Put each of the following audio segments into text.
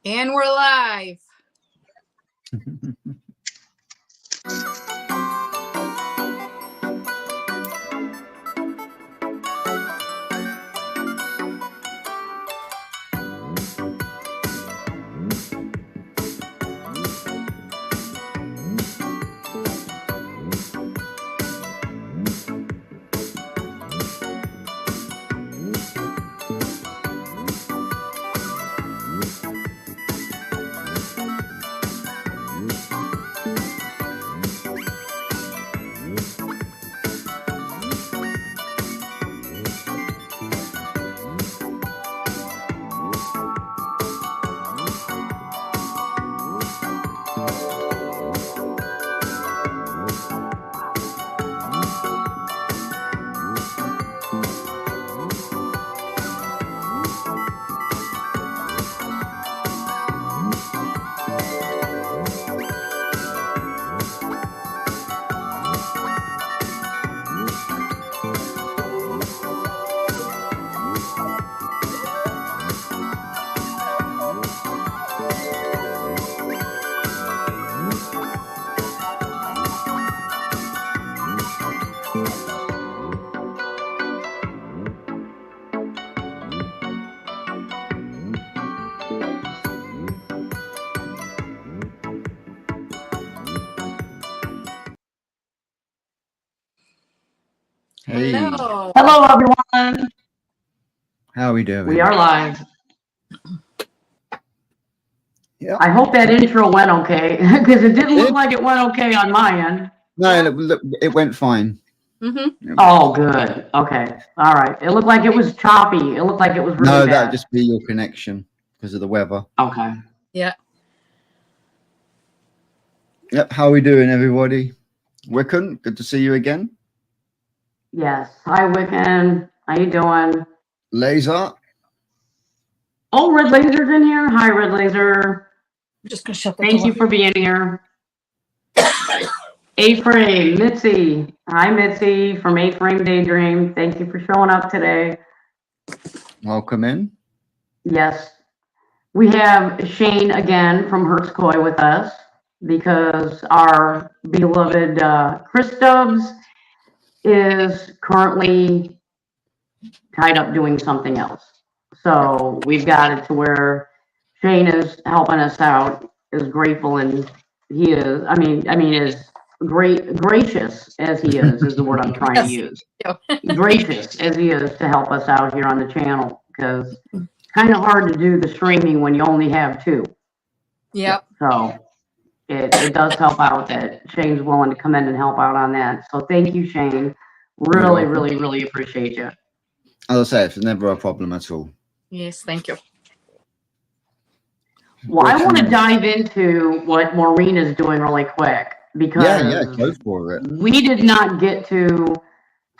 And we're live. Hey. Hello. Hello, everyone. How are we doing? We are live. Yeah. I hope that intro went okay, because it didn't look like it went okay on my end. No, look, it went fine. Mm-hmm. Oh, good. Okay. All right. It looked like it was choppy. It looked like it was really No, bad. that'd just be your connection because of the weather. Okay. Yeah. Yep. How are we doing, everybody? Wiccan, good to see you again. Yes. Hi, Wiccan. How you doing? Laser. Oh, Red Laser's in here. Hi, Red Laser. I'm just gonna shut the Thank door. you for being here. A-Frame, Mitzi. Hi, Mitzi from A-Frame Daydream. Thank you for showing up today. Welcome in. Yes. We have Shane again from Hertz Koi with us because our beloved Chris Stubbs is currently tied up doing something else. So we've got it to where Shane is helping us out, is grateful, and he is, is gracious as he is the word I'm trying to use. Gracious as he is to help us out here on the channel, because it's kind of hard to do the streaming when you only have two. Yep. So it does help out that Shane's willing to come in and help out on that. So thank you, Shane. Really, really, really appreciate you. As I say, it's never a problem at all. Yes, thank you. Well, I want to dive into what Maureen is doing really quick, because go for it. we did not get to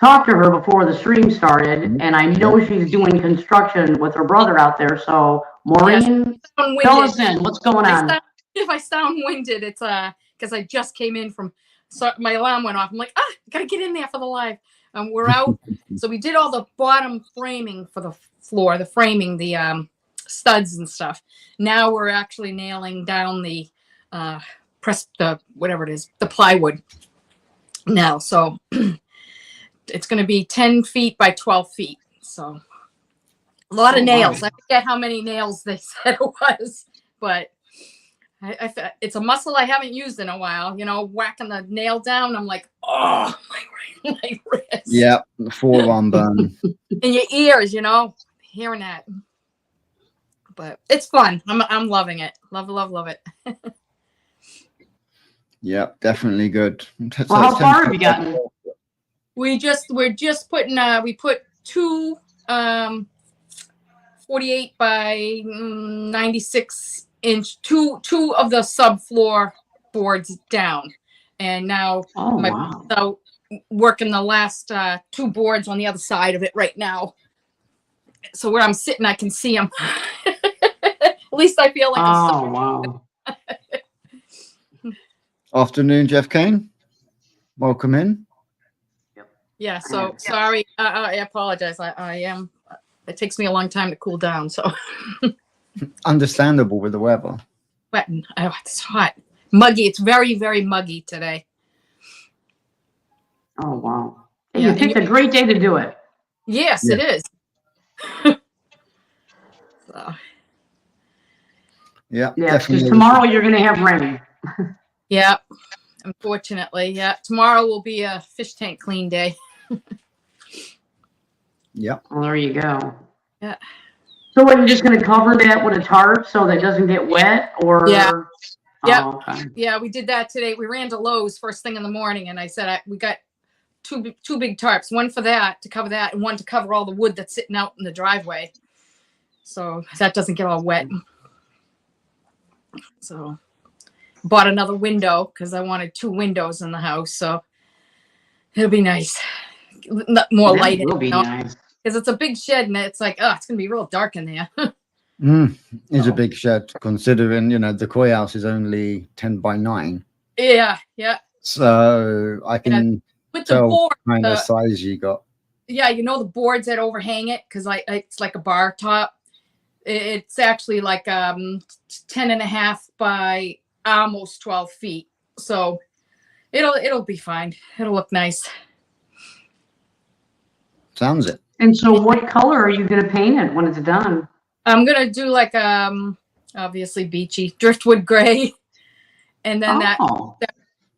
talk to her before the stream started, and I know she's doing construction with her brother out there. So Maureen, fill us in. What's going on? If I sound winded, it's because I just came in from, so my alarm went off. I'm like, I gotta get in there for the live. We're out. So we did all the bottom framing for the floor, the framing, the studs and stuff. Now we're actually nailing down the whatever it is, the plywood now. So it's going to be 10 feet by 12 feet. So a lot of nails. Wow. I forget how many nails they said it was, but it's a muscle I haven't used in a while. You know, whacking the nail down. I'm like, oh, my wrist. Yeah, the forearm burn. In your ears, you know, hearing that. But it's fun. I'm loving it. Love it. Yeah, definitely good. Well, how far have you gotten? We're just putting we put two 48 by 96 inch two of the subfloor boards down, and now so working the last two boards on the other side of it right now. So where I'm sitting, I can see them. At least I feel like I'm wow. Afternoon, Jeff Kane. Welcome in. Yeah, so sorry. I apologize. I am. It takes me a long time to cool down. So Understandable with the weather. Wet and it's hot. Muggy. It's very, very muggy today. Oh, wow. Hey, Yeah, you and picked a great day to do it. Yes, Yeah. it is. So, Yeah, Yeah, because definitely. tomorrow you're going to have rain. yeah, unfortunately, yeah. Tomorrow will be a fish tank clean day. Yeah. Well, there you go. Yeah. So what, you're just going to cover that with a tarp so that it doesn't get wet, or? Yeah. Yep. Oh, okay. Yeah, we did that today. We ran to Lowe's first thing in the morning, and I said we got two big tarps, one for that to cover that, and one to cover all the wood that's sitting out in the driveway, so that doesn't get all wet. So bought another window because I wanted 2 windows in the house, so it'll be nice. More That light, will be nice. because it's a big shed, and it's like, oh, it's gonna be real dark in there. It's a big shed considering, the koi house is only 10 by 9. Yeah, yeah. So I can With the tell board, kind of size you got. yeah, the boards that overhang it, because it's like a bar top. It's actually like 10.5 by almost 12 feet. So it'll be fine. It'll look nice. Sounds it. And so what color are you going to paint it when it's done? I'm gonna do like obviously beachy driftwood gray, and then that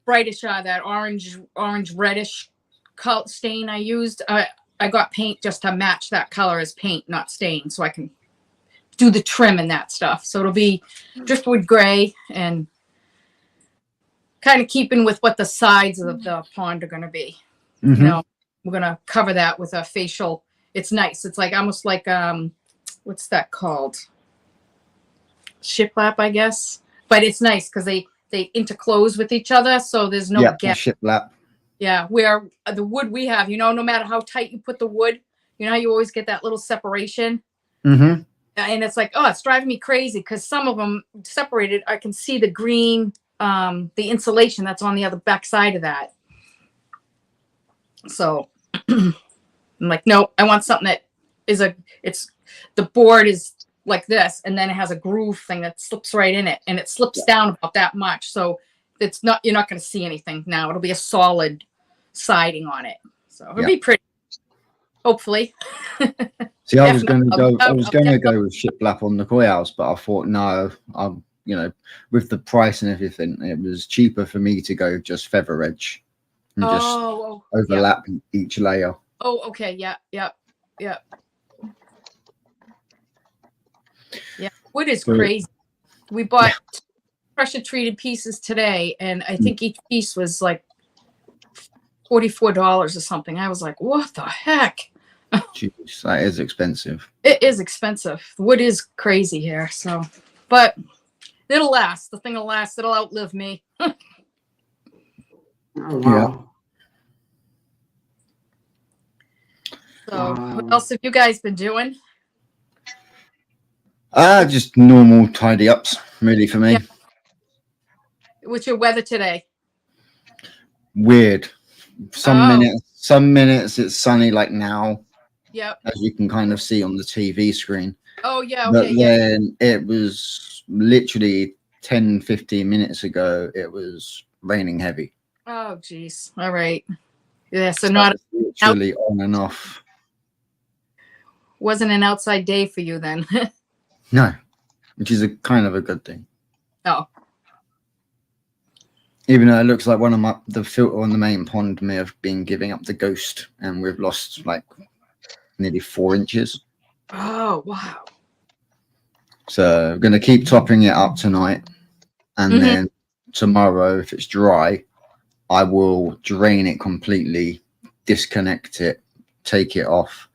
brightish that orange reddish color stain I used. I got paint just to match that color as paint, not stain, so I can do the trim and that stuff. So it'll be driftwood gray and kind of keeping with what the sides of the pond are going to be. Mm-hmm. We're going to cover that with a facial. It's nice. It's like almost like what's that called? Shiplap, I guess. But it's nice because they interclose with each other, so there's no gap. Shiplap. Yeah, where the wood we have, no matter how tight you put the wood, how you always get that little separation. Mm-hmm. And it's like, oh, it's driving me crazy because some of them separated. I can see the green, the insulation that's on the other back side of that. So I'm like, nope, I want something that is the board is like this, and then it has a groove thing that slips right in it, and it slips down about that much. So you're not going to see anything now. It'll be a solid siding on it. So it'll be pretty, hopefully. See, I was going to go with shiplap on the koi house, but I thought, no, with the price and everything, it was cheaper for me to go just feather edge and just overlap each layer. Oh, okay. Yeah. Wood is crazy. We bought pressure treated pieces today, and I think each piece was like $44 or something. I was like, what the heck? Jeez, that is expensive. It is expensive. Wood is crazy here. So, but it'll last. The thing will last. It'll outlive me. Oh, wow. So what else have you guys been doing? Just normal tidy ups, really, for me. Yeah. What's your weather today? Weird. Some minutes it's sunny like now. Yep. As you can kind of see on the TV screen. Oh, yeah. But Okay. then it was literally 10-15 minutes ago, it was raining heavy. Oh, geez. All right. Yeah. So not literally on and off. Wasn't an outside day for you then. No, which is a kind of a good thing. Oh. Even though it looks like the filter on the main pond may have been giving up the ghost, and we've lost like nearly 4 inches. Oh, wow. So I'm going to keep topping it up tonight, and then tomorrow, if it's dry, I will drain it completely, disconnect it, take it off,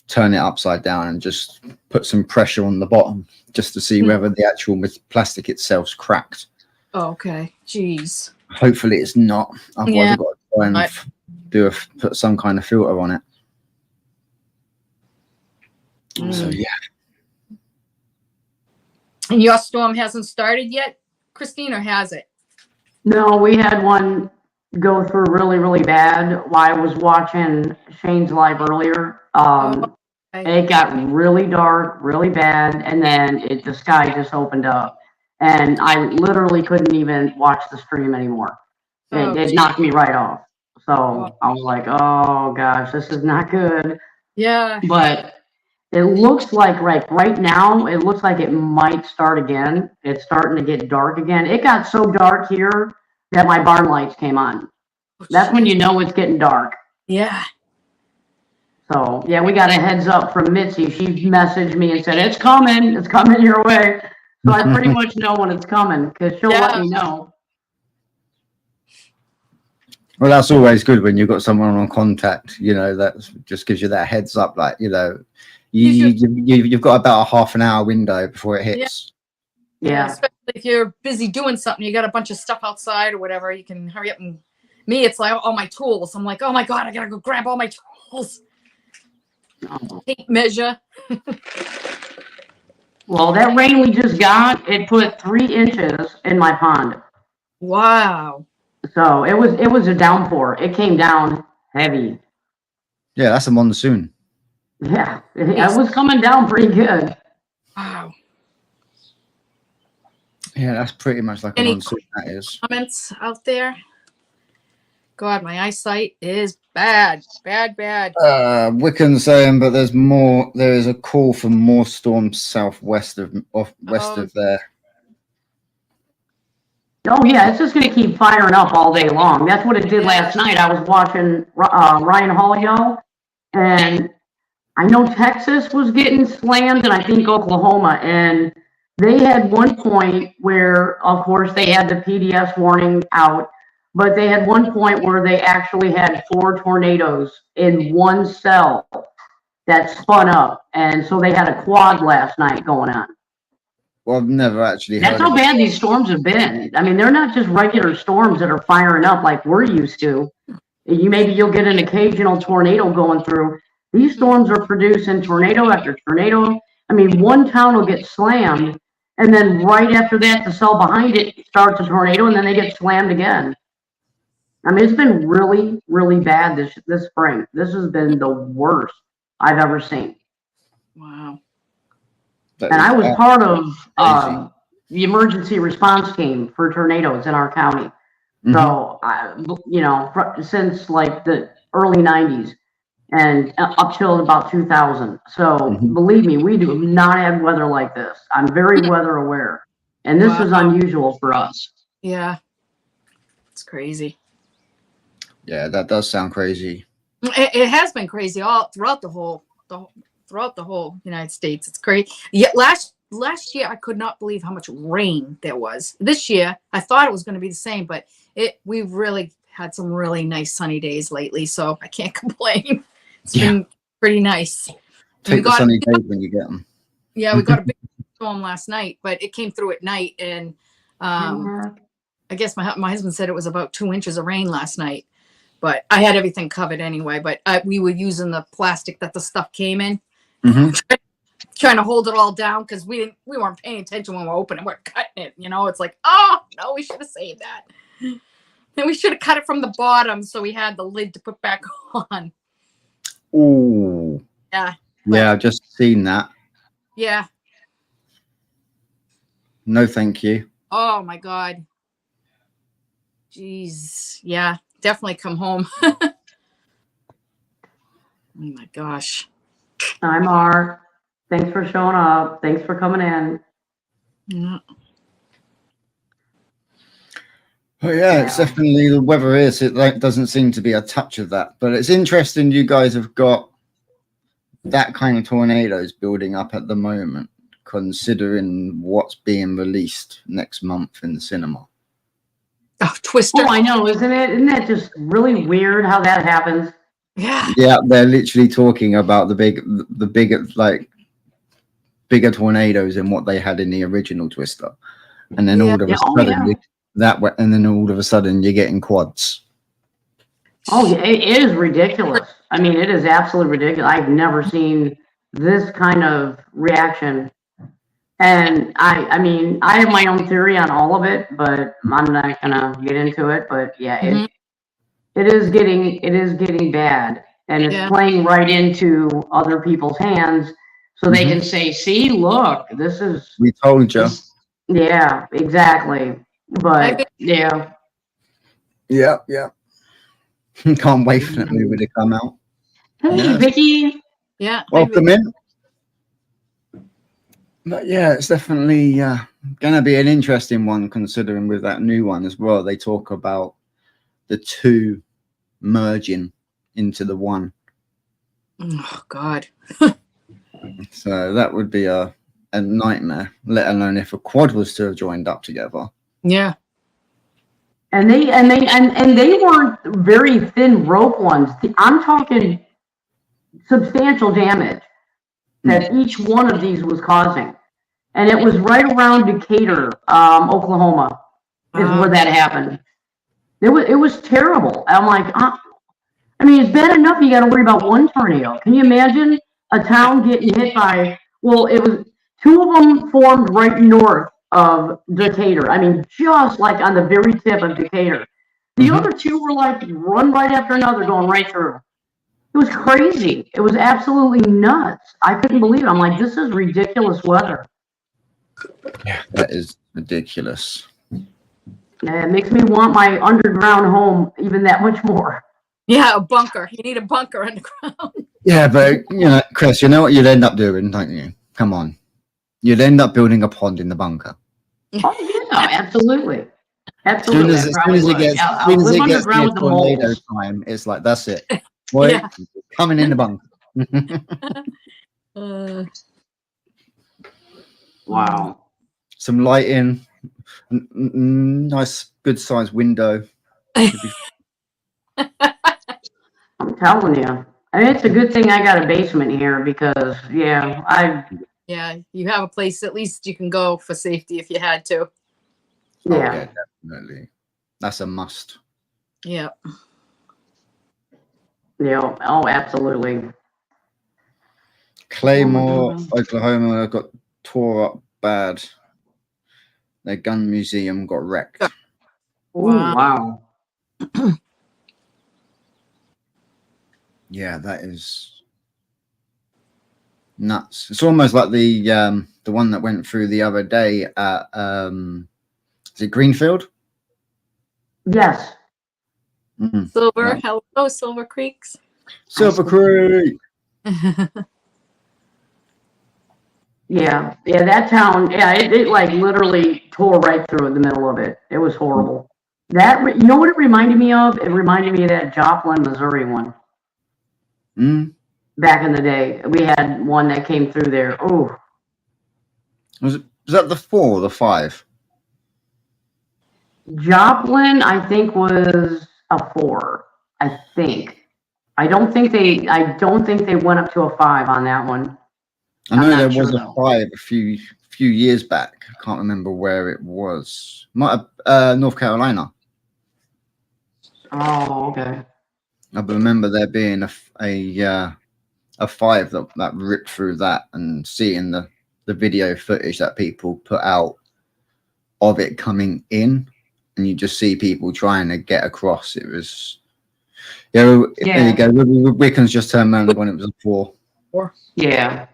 turn it upside down, and just put some pressure on the bottom just to see whether the actual plastic itself's cracked. Oh, okay. Jeez. Hopefully it's not. Otherwise I've got to try and put some kind of filter on it. So yeah. And your storm hasn't started yet, Christine, or has it? No, we had one go through really, really bad while I was watching Shane's live earlier. It got really dark, really bad, and then the sky just opened up, and I literally couldn't even watch the stream anymore. Oh, It geez. knocked me right off. So Oh. I was like, oh gosh, this is not good. Yeah. But it looks like right now, it looks like it might start again. It's starting to get dark again. It got so dark here that my barn lights came on. That's when you know it's getting dark. Yeah. So, yeah, we got a heads up from Mitzi. She messaged me and said, it's coming your way. So I pretty much know when it's coming because she'll let me know. Well, that's always good when you've got someone on contact, you know, that just gives you that heads up, like, you know, you've got about a half an hour window before it hits. Yeah. Especially if you're busy doing something, you got a bunch of stuff outside or whatever, you can hurry up. And me, it's like all my tools. I'm like, oh my God, I gotta go grab all my tools. Tape measure. Well, that rain we just got, it put 3 inches in my pond. Wow. So it was a downpour. It came down heavy. Yeah, that's a monsoon. Yeah, it was coming down pretty good. Wow. Yeah, that's pretty much like a monsoon, that is. Comments out there? God, my eyesight is bad. Bad. Wiccan saying, but there is a call for more storms southwest of there. Oh yeah, it's just gonna keep firing up all day long. That's what it did last night. I was watching Ryan Holiday, and I know Texas was getting slammed, and I think Oklahoma, and they had one point where, of course, they had the PDS warning out, but they had one point where they actually had 4 tornadoes in one cell that spun up, and so they had a quad last night going on. Well, I've never actually That's how bad these storms have been. I mean, they're not just regular storms that are firing up like we're used to. You'll get an occasional tornado going through. These storms are producing tornado after tornado. I mean, one town will get slammed, and then right after that, the cell behind it starts a tornado, and then they get slammed again. I mean, it's been really, really bad this spring. This has been the worst I've ever seen. Wow. And I was part of the emergency response team for tornadoes in our county. Mm-hmm. So, since like the early 90s and up till about 2000. So believe me, we do not have weather like this. I'm very weather aware. And this is unusual for us. Yeah. It's crazy. Yeah, that does sound crazy. It has been crazy all throughout the whole United States. It's crazy. Yeah, last year I could not believe how much rain there was. This year I thought it was going to be the same, but we've really had some really nice sunny days lately, so I can't complain. It's been pretty nice. Take the sunny days when you get them. Yeah, we got a big storm last night, but it came through at night, and I guess my husband said it was about 2 inches of rain last night. But I had everything covered anyway. But we were using the plastic that the stuff came in, trying to hold it all down because we weren't paying attention when we're opening. We're cutting it, It's like, oh no, we should have saved that. Then we should have cut it from the bottom so we had the lid to put back on. Ooh. Yeah. Yeah, I've just seen that. Yeah. No, thank you. Oh my God. Jeez. Yeah. Definitely come home. Oh my gosh. Hi, Mark. Thanks for showing up. Thanks for coming in. Yeah. Oh yeah, it's definitely the weather is. It doesn't seem to be a touch of that, but it's interesting. You guys have got that kind of tornadoes building up at the moment, considering what's being released next month in the cinema. Oh, Twister. Oh, I know, isn't it? Isn't that just really weird how that happens? Yeah. Yeah, they're literally talking about the bigger tornadoes than what they had in the original Twister, and then all of a sudden you're getting quads. Oh, yeah, it is ridiculous. I mean, it is absolutely ridiculous. I've never seen this kind of reaction. And I mean, I have my own theory on all of it, but I'm not gonna get into it. But yeah, it is getting bad. and it's Yeah. playing right into other people's hands, so they can say, "See, look, this is." We told you. Yeah, exactly. But yeah. Yeah, yeah. Can't wait for that movie to come out. Hey, Yeah. Vicky. Yeah. Welcome in. But yeah, it's definitely going to be an interesting one, considering with that new one as well. They talk about the two merging into the one. Oh God. So that would be a nightmare, let alone if a quad was to have joined up together. Yeah. And they weren't very thin rope ones. I'm talking substantial damage that each one of these was causing. And it was right around Decatur, Oklahoma, is where that happened. It was terrible. I'm like, I mean, it's bad enough you got to worry about one tornado. Can you imagine a town getting hit by? Well, it was two of them formed right north of Decatur. I mean, just like on the very tip of Decatur. The other two were like one right after another, going right through. It was crazy. It was absolutely nuts. I couldn't believe it. I'm like, this is ridiculous weather. Yeah, that is ridiculous. And it makes me want my underground home even that much more. Yeah, a bunker. You need a bunker underground. Yeah, but Chris, you know what you'd end up doing, don't you? Come on, you'd end up building a pond in the bunker. Oh yeah, absolutely. Absolutely. As soon as it gets near tornado time, it's like that's it. Boy, coming in the bunker. Wow. Some lighting, nice, good sized window. I'm telling you. I mean, it's a good thing I got a basement here because, yeah, you have a place at least you can go for safety if you had to. Yeah. Oh, yeah, definitely. That's a must. Yeah. Yeah. Oh, absolutely. Claymore, Oklahoma got tore up bad. Their gun museum got wrecked. Wow. Yeah, that is nuts. It's almost like the one that went through the other day at is it Greenfield? Yes. Silver, hello, Silver Creeks. Silver Creek. Yeah. Yeah, that town, it like literally tore right through in the middle of it. It was horrible. You know what it reminded me of? It reminded me of that Joplin, Missouri one. Back in the day, we had one that came through there. Oh, Was that the 4 or the 5? Joplin, I think, was a 4. I think. I don't think they went up to a 5 on that one. I know there was a 5 a few years back. I can't remember where it was. Might have North Carolina. Oh, okay. I remember there being a 5 that ripped through that, and seeing the video footage that people put out of it coming in, and you just see people trying to get across. It was there you go. Wickens just turned around when it was a 4. Yeah.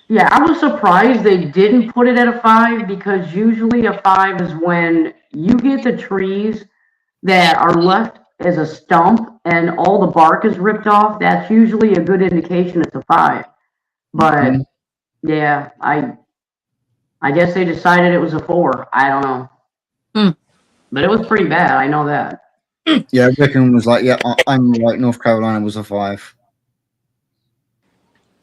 Yeah, I was surprised they didn't put it at a 5, because usually a 5 is when you get the trees that are left as a stump and all the bark is ripped off. That's usually a good indication it's a 5. But yeah, I guess they decided it was a 4. I don't know. But it was pretty bad. I know that. Yeah, Wickham was like, yeah, I'm right. North Carolina was a 5.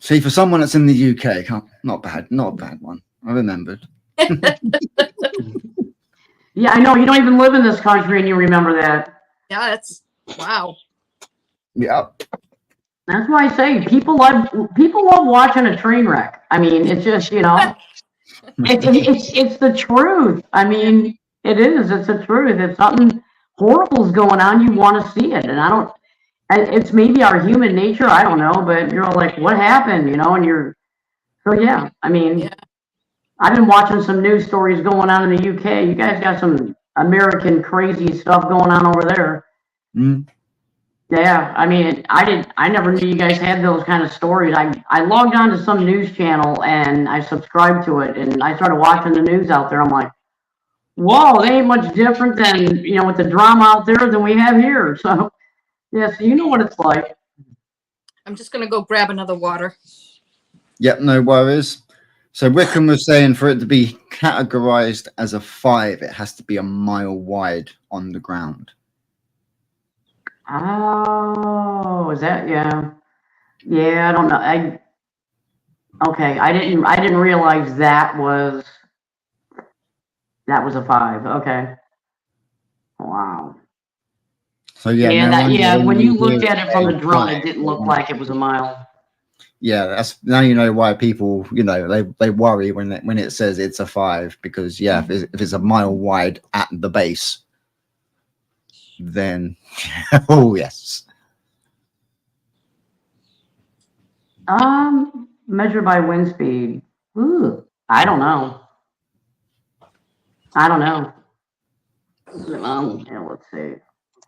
See, for someone that's in the UK, not a bad one. I remembered. Yeah, I know. You don't even live in this country and you remember that. Yeah, that's wow. Yeah. That's why I say people love watching a train wreck. I mean, it's just, it's the truth. I mean, it is. It's the truth. If something horrible is going on, you want to see it. And it's maybe our human nature. I don't know, but you're all like, what happened? And so yeah. I mean, I've been watching some news stories going on in the UK. You guys got some American crazy stuff going on over there. Yeah, I mean, I never knew you guys had those kind of stories. I logged on to some news channel and I subscribed to it and I started watching the news out there. I'm like, whoa, they ain't much different than, with the drama out there than we have here. So, yeah, so you know what it's like. I'm just gonna go grab another water. Yep, no worries. So Wickham was saying for it to be categorized as a 5, it has to be a mile wide on the ground. Oh, is that, yeah. Yeah, I don't know. Okay, I didn't realize that was a 5. Okay. Wow. So yeah, Yeah, no wonder when you looked you at it from the drone, say it didn't look like it was a mile. Yeah, that's now you know why people, they worry when it says it's a 5, because yeah, if it's a mile wide at the base, then oh yes. Measured by wind speed. Ooh, I don't know. Yeah, let's see.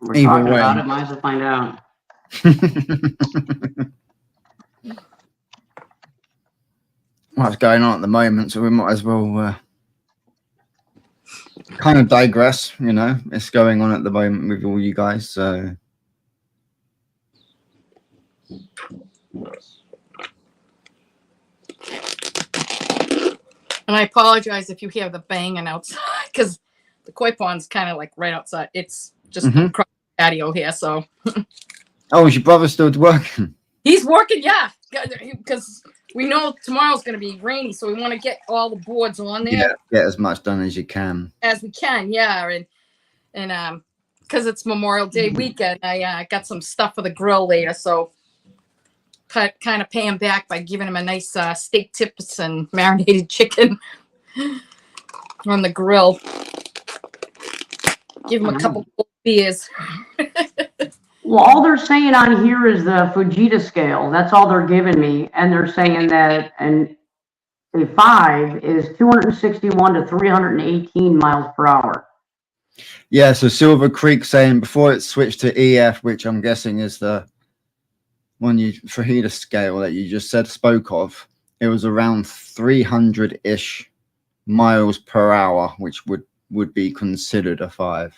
We're Either talking about way. it, might as well find out. What's going on at the moment, so we might as well kind of digress. It's going on at the moment with all you guys, so And I apologize if you hear the banging outside because the koi pond's kind of like right outside. It's just across the patio here, so. Oh, is your brother still working? He's working, yeah, because we know tomorrow's going to be rainy, so we want to get all the boards on there. Yeah, get as much done as you can. As we can, yeah, and because it's Memorial Day weekend, I got some stuff for the grill later, so kind of pay him back by giving him a nice steak tips and marinated chicken on the grill. Give him a couple of beers. Well, all they're saying on here is the Fujita scale. That's all they're giving me, and they're saying that a 5 is 261 to 318 miles per hour. Yeah, so Silver Creek saying before it switched to EF, which I'm guessing is the one Fujita scale that you just spoke of, it was around 300-ish miles per hour, which would be considered a 5.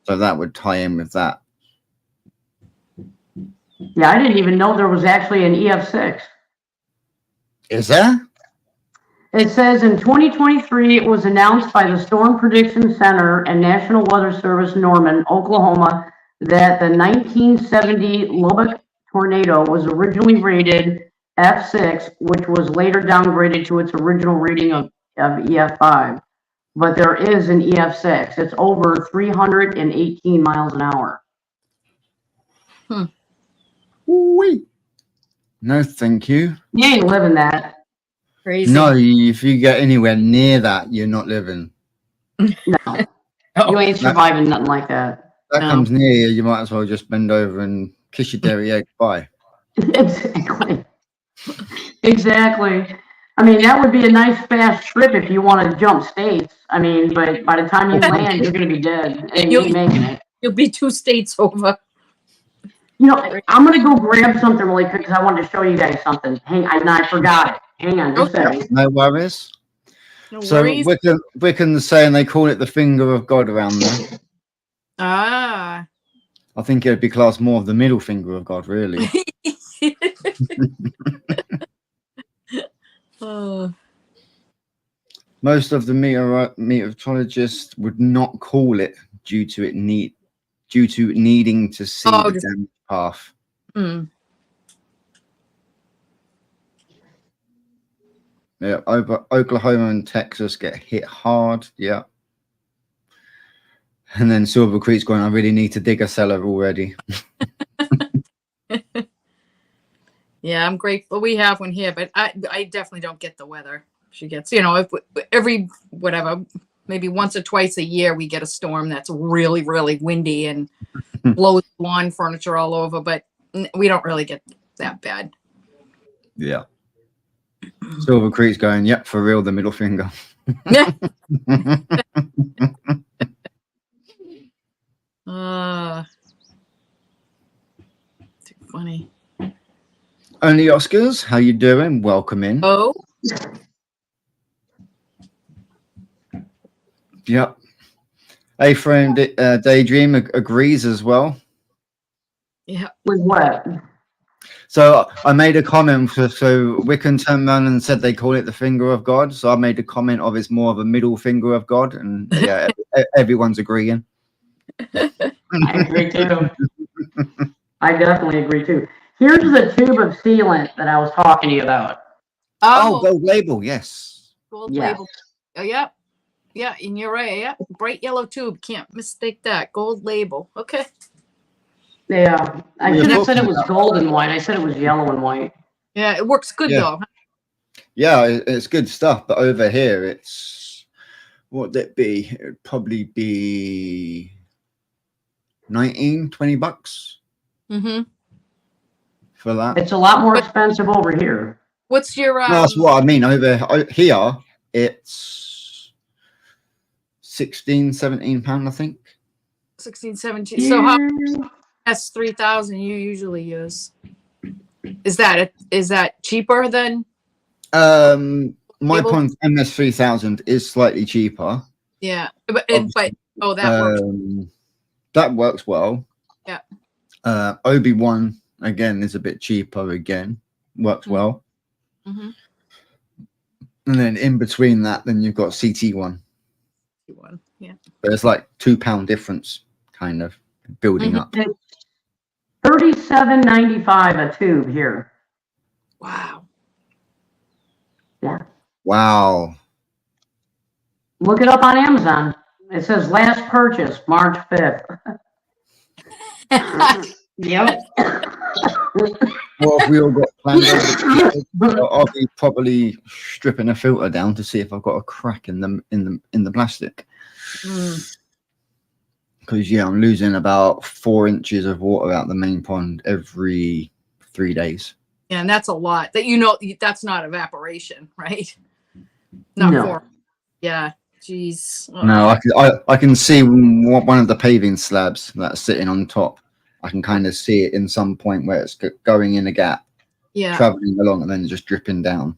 So that would tie in with that. Yeah, I didn't even know there was actually an EF6. Is there? It says in 2023, it was announced by the Storm Prediction Center and National Weather Service Norman, Oklahoma, that the 1970 Lubbock tornado was originally rated F6, which was later downgraded to its original reading of EF5. But there is an EF6. It's over 318 miles an hour. Wait. No, thank you. You ain't living that. Crazy. No, if you get anywhere near that, you're not living. No. You ain't surviving nothing like that. That comes near you, you might as well just bend over and kiss your dairy egg bye. Exactly. Exactly. I mean, that would be a nice fast trip if you want to jump states. I mean, but by the time you land, you're going to be dead and you ain't making it. You'll be 2 states over. I'm going to go grab something really quick because I wanted to show you guys something. I forgot it. Hang on just a second. No worries. No So worries. Wiccans saying they call it the finger of God around there. Ah. I think it would be classed more of the middle finger of God, really. Oh. Most of the meteorologists would not call it due to needing to see the damage path. Yeah, Oklahoma and Texas get hit hard. Yeah. And then Silver Creek's going, I really need to dig a cellar already. Yeah, I'm grateful we have one here, but I definitely don't get the weather she gets. If every maybe once or twice a year we get a storm that's really, really windy and blows lawn furniture all over, but we don't really get that bad. Yeah. Silver Creek's going, yep, for real, the middle finger. Only Oscars, how you doing? Welcome in. Oh, Yep. A friend Daydream agrees as well. yeah. With what? So I made a comment. So Wiccan turned around and said they call it the finger of God. So I made a comment of it's more of a middle finger of God, and yeah, everyone's agreeing. I agree too. I definitely agree too. Here's the tube of sealant that I was talking to you about. Oh, Oh, gold label, yes. gold Yes. label. Oh, yeah. Yeah, and you're right. Yeah, bright yellow tube. Can't mistake that. Gold label. Okay. Yeah, I We were should have said it talking was about- gold and white. I said it was yellow and white. Yeah, it works good Yeah. though. Yeah, it's good stuff. But over here, it's what would it be? It would probably be 19, 20 bucks Mm-hmm. for that. It's a lot more expensive over here. What's your No, that's what I mean. Over here, it's 16, 17 pound, I think. 16, 17? So how Yeah. S3000 you usually use? Is that cheaper than My Label? point MS3000 is slightly cheaper. yeah? But that works. That works well. Yeah. Obi-Wan again is a bit cheaper again. Works well. Mm-hmm. And then in between that, then you've got CT1. Yeah. But it's like £2 difference kind of building Mhm. up. It's $37.95 a tube here. Wow. Yeah. Wow. Look it up on Amazon. It says last purchase, March 5th. Yep. Well, if we all got planned I'll be probably stripping a filter down to see if I've got a crack in the plastic. Mm. Because yeah, I'm losing about 4 inches of water out the main pond every 3 days. Yeah, and that's a lot. That's not evaporation, right? No. For yeah. Jeez. No, I can see one of the paving slabs that's sitting on top. I can kind of see it in some point where it's going in a gap, Yeah. traveling along, and then just dripping down.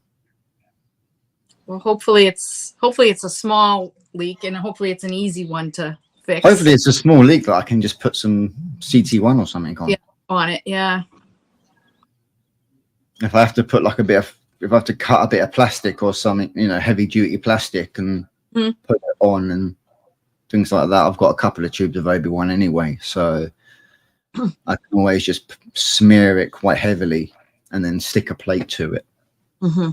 Well, hopefully it's a small leak, and hopefully it's an easy one to fix. Hopefully, it's a small leak that I can just put some CT1 or something on. Yeah. On it. Yeah. If I have to put like if I have to cut a bit of plastic or something, heavy duty plastic and Mhm. put it on and things like that, I've got a couple of tubes of Obi-Wan anyway, so I can always just smear it quite heavily and then stick a plate to it. Mm-hmm.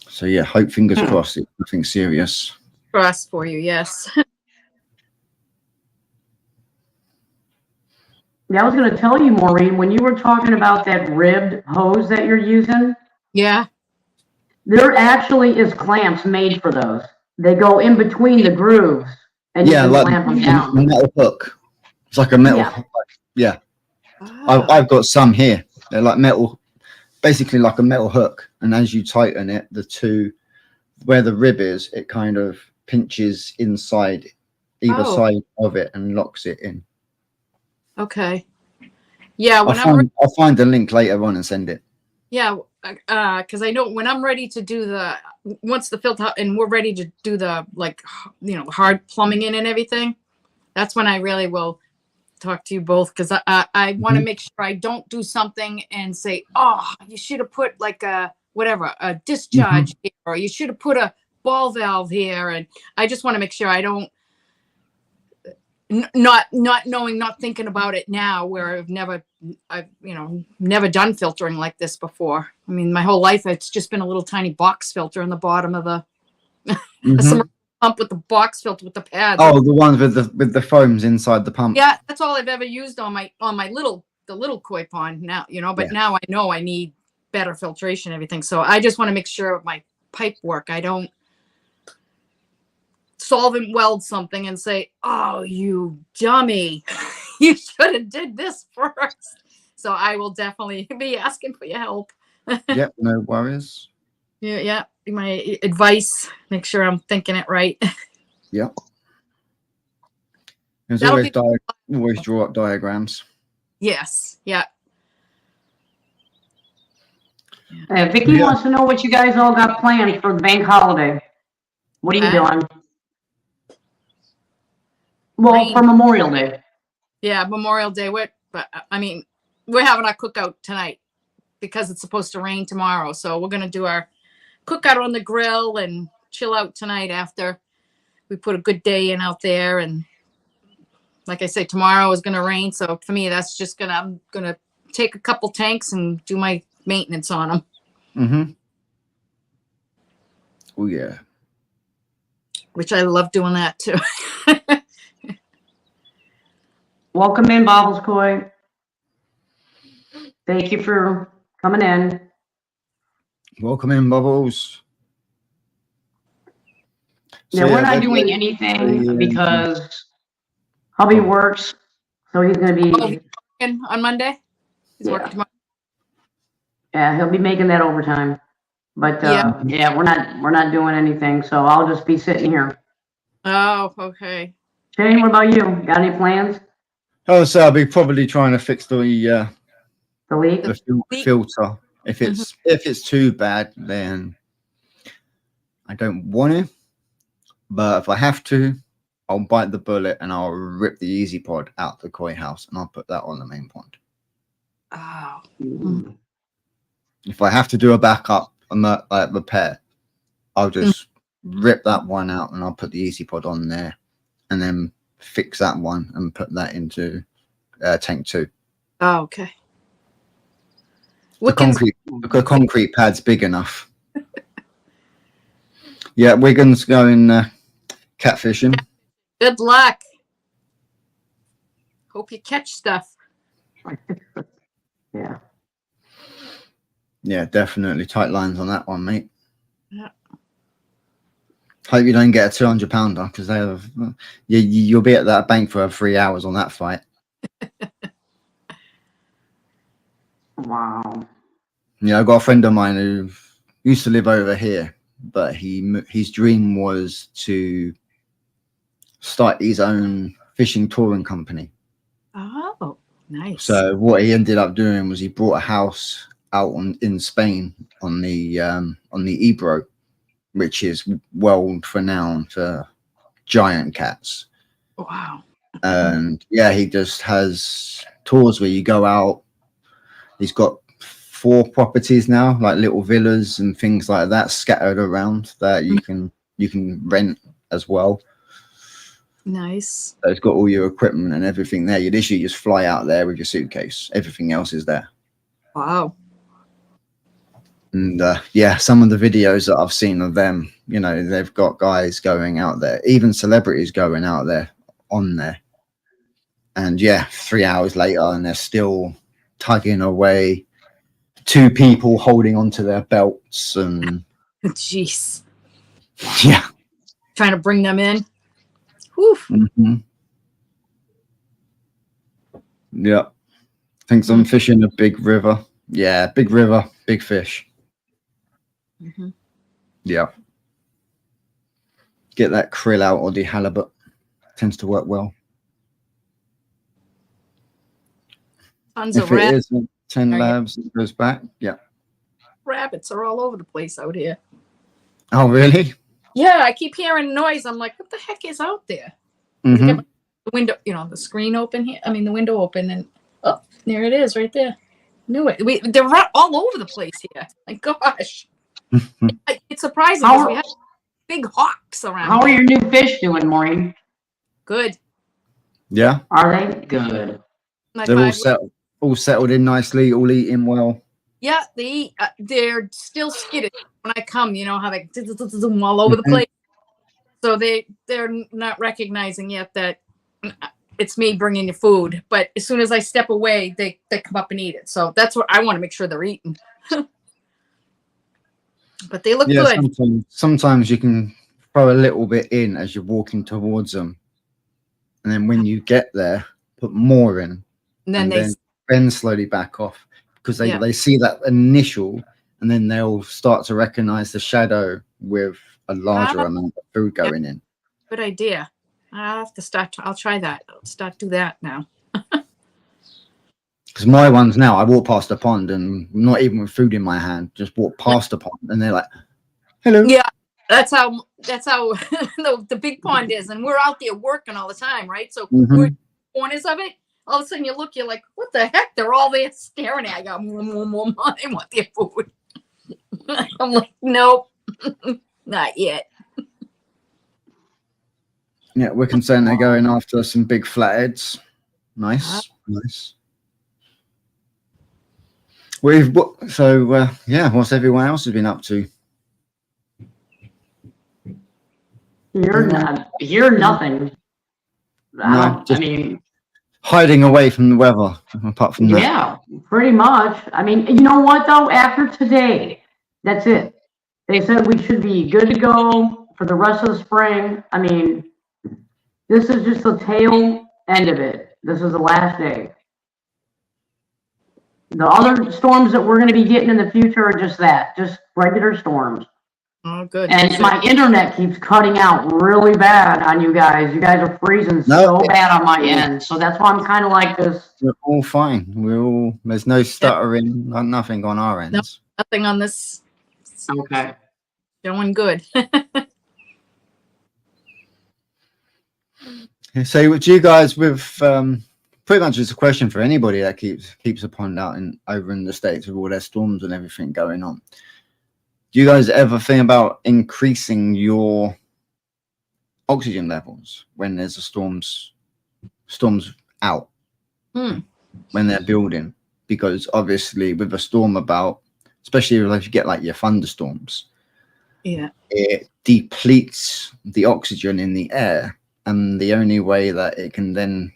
So yeah, fingers crossed it's nothing serious. Cross for you, yes. Yeah, I was going to tell you, Maureen, when you were talking about that ribbed hose that you're using, Yeah. there actually is clamps made for those. They go in between the grooves, and you Yeah, can like clamp them a down. metal hook. It's like a metal Yeah. hook. Yeah. Ah. I've got some here. They're like metal, basically like a metal hook. And as you tighten it, where the rib is, it kind of pinches inside either Oh. side of it and locks it in. Okay. Yeah. I'll find the link later on and send it. Yeah, because I know when I'm ready to do once the filter and we're ready to do the hard plumbing in and everything, that's when I really will talk to you both, because I want to make sure I don't do something and say, oh, you should have put like a discharge here, or you should have put a ball valve here, and I just want to make sure I don't not thinking about it now, where I've never done filtering like this before. I mean, my whole life it's just been a little tiny box filter in the bottom of the submersible pump with the box filter with the pads. Oh, the ones with the foams inside the pump. Yeah, that's all I've ever used on my little koi pond now, but now I know I need better filtration and everything. So I just want to make sure of my pipe work. I don't solvent weld something and say, oh, you dummy, you should have did this first. So I will definitely be asking for your help. Yep, no worries. Yeah, my advice, make sure I'm thinking it right. Yep. There's That'll always draw up diagrams. Yes, yeah. Vicky Yeah. wants to know what you guys all got planned for the bank holiday. What are you doing? Well, Rain. for Memorial Day. Yeah, Memorial Day. But I mean, we're having our cookout tonight because it's supposed to rain tomorrow. So we're gonna do our cookout on the grill and chill out tonight after we put a good day in out there. And like I say, tomorrow is gonna rain. So for me, that's just I'm gonna take a couple tanks and do my maintenance on them. Mm-hmm. Oh yeah. Which I love doing that too. Welcome in, Bobbles Koi. Thank you for coming in. Welcome in, Bubbles. Yeah, we're not doing anything because hubby works, so he's gonna be On Monday. He's Yeah. working tomorrow. Yeah, he'll be making that overtime. But yeah, we're not doing anything, so I'll just be sitting here. Oh, okay. Shane, what about you? Got any plans? Oh, so I'll be probably trying to fix the The leak? filter. If it's too bad, then I don't want to. But if I have to, I'll bite the bullet and I'll rip the easy pod out the koi house and I'll put that on the main pond. Oh. If I have to do a backup like repair, I'll just rip that one out and I'll put the easy pod on there and then fix that one and put that into tank 2. Oh, okay. The concrete pad's big enough. Yeah, Wigan's going catfishing. Good luck. Hope you catch stuff. Yeah. Yeah, definitely tight lines on that one, mate. Yeah. Hope you don't get a 200-pounder because you'll be at that bank for 3 hours on that fight. Wow. Yeah, I've got a friend of mine who used to live over here, but his dream was to start his own fishing touring company. Oh, nice. So what he ended up doing was he bought a house out in Spain on the Ebro, which is well renowned for giant cats. Wow. And yeah, he just has tours where you go out. He's got 4 properties now, like little villas and things like that scattered around that you can rent as well. Nice. So it's got all your equipment and everything there. You literally just fly out there with your suitcase. Everything else is there. Wow. And yeah, some of the videos that I've seen of them, you know, they've got guys going out there, even celebrities going out there on there. And yeah, 3 hours later, and they're still tugging away. 2 people holding onto their belts and Jeez. yeah. Trying to bring them in. Whew. Mm-hmm. Yeah. Thinks I'm fishing a big river. Yeah, big river, big fish. Mm-hmm. Yeah. Get that krill out or the halibut. Tends to work well. Tons If of it rabbits. is 10 labs, it goes back. Yeah. Rabbits are all over the place out here. Oh, really? Yeah, I keep hearing noise. I'm like, what the heck is out there? Mm-hmm. The window, the screen open here. I mean, the window open, and oh, there it is, right there. Knew it. They're all over the place here. My gosh, it's surprising because we have big hawks around. How are your new fish doing, Maureen? Good. Yeah. Are they good? They're all settled in nicely, all eating well. Yeah, they eat. They're still skittish when I come. You know how they all over the place. So they're not recognizing yet that it's me bringing you food. But as soon as I step away, they come up and eat it. So that's what I want to make sure they're eating. But they look good. Sometimes you can throw a little bit in as you're walking towards them, and then when you get there, put more in, and then slowly back off because they see that initial, and then they'll start to recognize the shadow with a larger amount of food going in. Good idea. I'll have to start. I'll try that. I'll do that now. Because my ones now, I walk past the pond and not even with food in my hand, just walk past the pond and they're like, hello. Yeah, that's how the big pond is, and we're out there working all the time, right? So we're in the corners of it. All of a sudden, you look, you're like, what the heck? They're all there staring at you. They want their food. I'm like, nope, not yet. Yeah, we're concerned they're going after some big flatheads. Nice, nice. What's everyone else has been up to? You're nothing. No, I mean, hiding away from the weather, apart from that. yeah, pretty much. I mean, you know what though? After today, that's it. They said we should be good to go for the rest of the spring. I mean, this is just the tail end of it. This is the last day. The other storms that we're going to be getting in the future are just regular storms. Oh, good. And my internet keeps cutting out really bad on you guys. You guys are freezing so bad on my end. So that's why I'm kind of like this. We're all fine. There's no stuttering, nothing on our ends. No, nothing on this. Okay. Doing good. So would you guys pretty much it's a question for anybody that keeps a pond out over in the States with all their storms and everything going on. Do you guys ever think about increasing your oxygen levels when there's a storms out when they're building? Because obviously with a storm about, especially if you get like your thunderstorms, it depletes the oxygen in the air, and the only way that it can then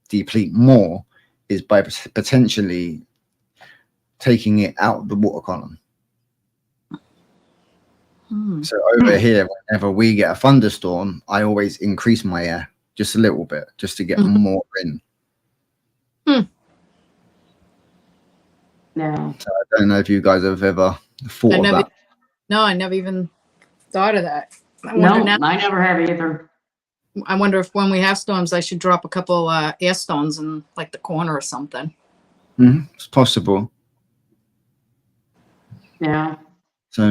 deplete more is by potentially taking it out of the water column. So over here, whenever we get a thunderstorm, I always increase my air just a little bit, just to get more in. Yeah. So I don't know if you guys have ever thought of that. No, I never even thought of that. I never have either. I wonder if when we have storms, I should drop a couple air stones in like the corner or something. It's possible. Yeah. So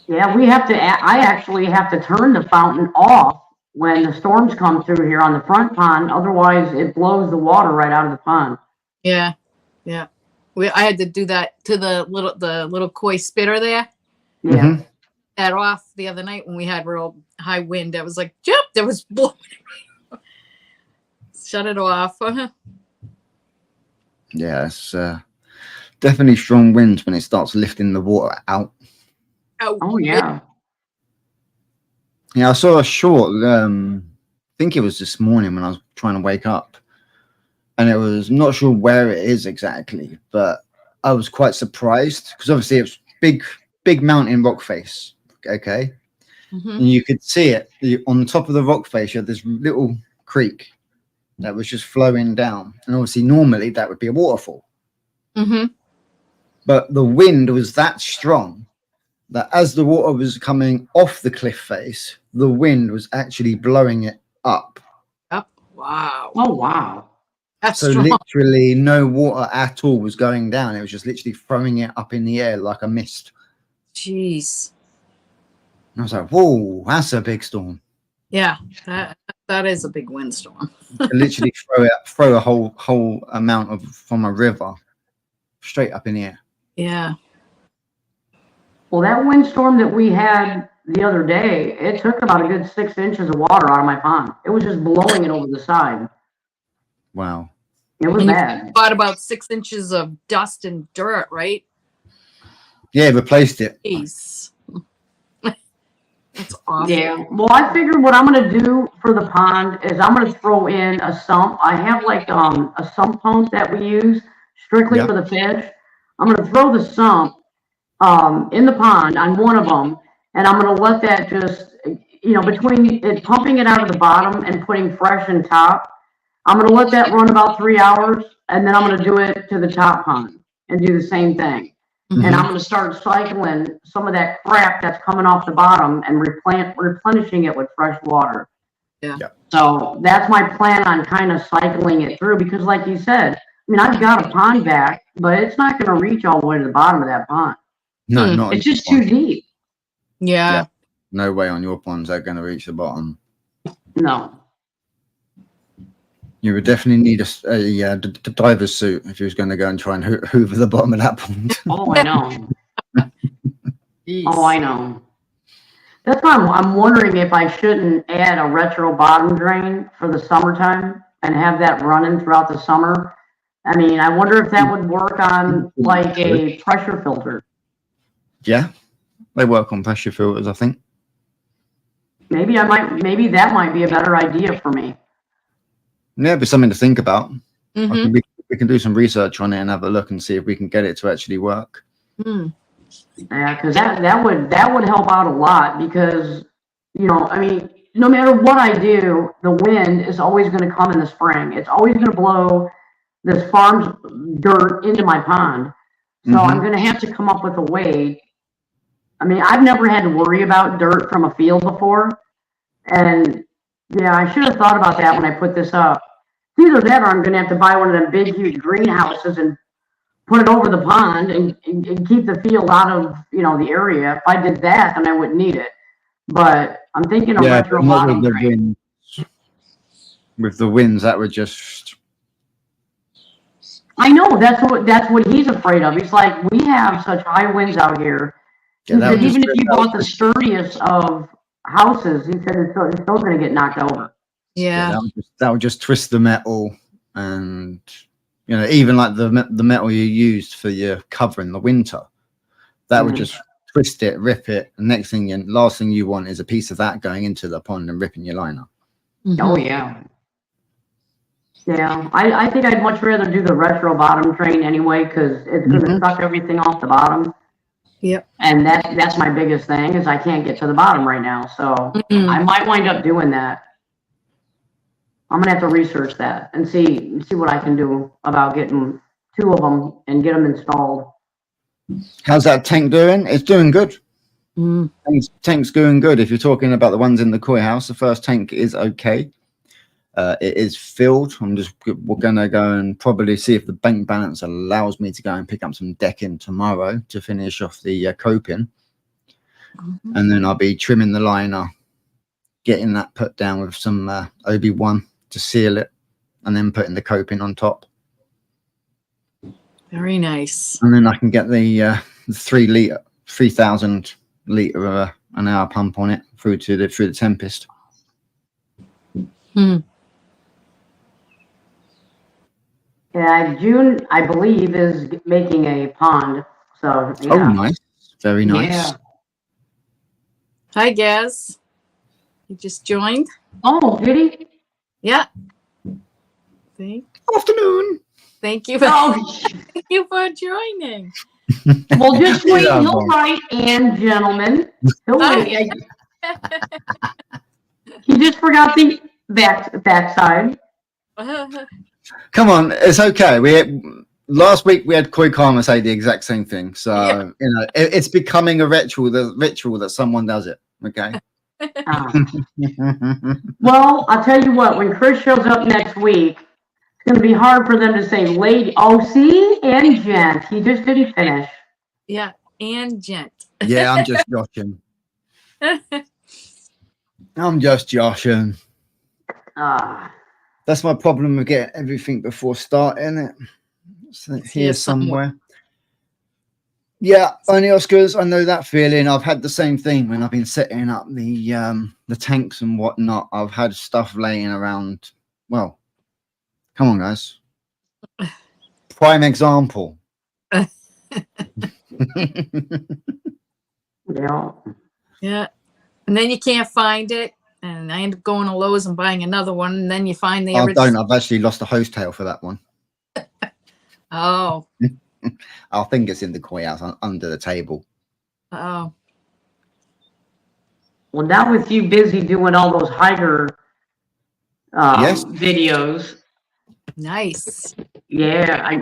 yeah, we have to. I actually have to turn the fountain off when the storms come through here on the front pond. Otherwise, it blows the water right out of the pond. Yeah, yeah. I had to do that to the little koi spitter there. Yeah. That off the other night when we had real high wind. I was like, jump! There was blowing. Shut it off. Yeah, it's definitely strong winds when it starts lifting the water out. Oh yeah. Yeah, I saw a short. I think it was this morning when I was trying to wake up, and it was not sure where it is exactly, but I was quite surprised because obviously it was big mountain rock face. Okay, and you could see it on the top of the rock face. You had this little creek that was just flowing down, and obviously normally that would be a waterfall. But the wind was that strong that as the water was coming off the cliff face, the wind was actually blowing it up. Wow. Oh wow. That's so strong. Literally no water at all was going down. It was just literally throwing it up in the air like a mist. Jeez. And I was like, whoa, that's a big storm. Yeah, that is a big windstorm. Literally throw a whole amount from a river straight up in the air. Yeah. Well, that windstorm that we had the other day, it took about a good 6 inches of water out of my pond. It was just blowing it over the side. Wow. It was bad. You got about 6 inches of dust and dirt, right? Yeah, replaced it. Jeez. That's awesome. Yeah. Well, I figured what I'm going to do for the pond is I'm going to throw in a sump. I have like a sump pump that we use strictly for the fish. I'm going to throw the sump in the pond on one of them, and I'm going to let that just, between it pumping it out of the bottom and putting fresh in top, I'm going to let that run about 3 hours, and then I'm going to do it to the top pond and do the same thing. And I'm going to start cycling some of that crap that's coming off the bottom and replenishing it with fresh water. Yeah. So that's my plan on kind of cycling it through because like you said, I mean, I've got a pond back, but it's not going to reach all the way to the bottom of that pond. No, Hmm. not on It's just your too pond. deep. Yeah. No way on your ponds they're going to reach the bottom. No. You would definitely need a diver's suit if you was going to go and try and hoover the bottom of that pond. Oh, I know. Jeez. Oh, I know. That's why I'm wondering if I shouldn't add a retro bottom drain for the summertime and have that running throughout the summer. I mean, I wonder if that would work on like a pressure filter. Yeah, they work on pressure filters, I think. Maybe that might be a better idea for me. Yeah, but something to think about. Mm-hmm. We can do some research on it and have a look and see if we can get it to actually work. Mm. Yeah, because that would help out a lot because, you know, I mean, no matter what I do, the wind is always going to come in the spring. It's always going to blow this farm's dirt into my pond. So I'm going to have to come up with a way. I mean, I've never had to worry about dirt from a field before. And yeah, I should have thought about that when I put this up. It's either that or I'm going to have to buy one of them big, huge greenhouses and put it over the pond and keep the field out of, you know, the area. If I did that, then I wouldn't need it. But I'm thinking of retro but not bottom with the drain. winds. With the winds, that would just. I know that's what he's afraid of. He's like, we have such high winds out here. Yeah, He that said, would just even if you rip out bought the sturdiest of houses, he said it's still going to get knocked over. Yeah. that would just twist the metal, and you know, even like the metal you used for your cover in the winter, that would just twist it, rip it. And last thing you want is a piece of that going into the pond and ripping your liner. Oh yeah. Yeah, I think I'd much rather do the retro bottom drain anyway because it's going to suck everything off the bottom. Yep. And that's my biggest thing is I can't get to the bottom right now. So I might wind up doing that. I'm going to have to research that and see what I can do about getting 2 of them and get them installed. How's that tank doing? It's doing good. Mm. Tank's doing good. If you're talking about the ones in the koi house, the first tank is okay. It is filled. We're gonna go and probably see if the bank balance allows me to go and pick up some decking tomorrow to finish off the coping, and then I'll be trimming the liner, getting that put down with some OB1 to seal it, and then putting the coping on top. Very nice. And then I can get the 3,000 litre an hour pump on it through the Tempest. Yeah, June, I believe, is making a pond. So, yeah. Oh, nice. Very nice. Yeah. Hi, Gaz. You just joined? Oh, did he? Yeah. Afternoon. Thank you. Oh, Thank you for joining. well, just wait. Yeah, He'll Mom. write, and gentlemen. He'll wait. He just forgot the backside. Come on, it's okay. Last week we had Koi Karma say the exact same thing, so you know it's becoming a ritual. The ritual that someone does it. Okay. Well, I'll tell you what. When Chris shows up next week, it's going to be hard for them to say lady. Oh, see, and gent. He just didn't finish. Yeah, and gent. Yeah, I'm just joshing. I'm just joshing. That's my problem with getting everything before starting it. So here somewhere. Yeah, only Oscars. I know that feeling. I've had the same thing when I've been setting up the tanks and whatnot. I've had stuff laying around. Well, come on, guys. Prime example. Yeah. Yeah. And then you can't find it. And I end up going to Lowe's and buying another one. And then you find the I've actually lost a hose tail for that one. Oh. I think it's in the koi house under the table. Oh. Well, now with you busy doing all those hiker Yes. videos. Nice. Yeah.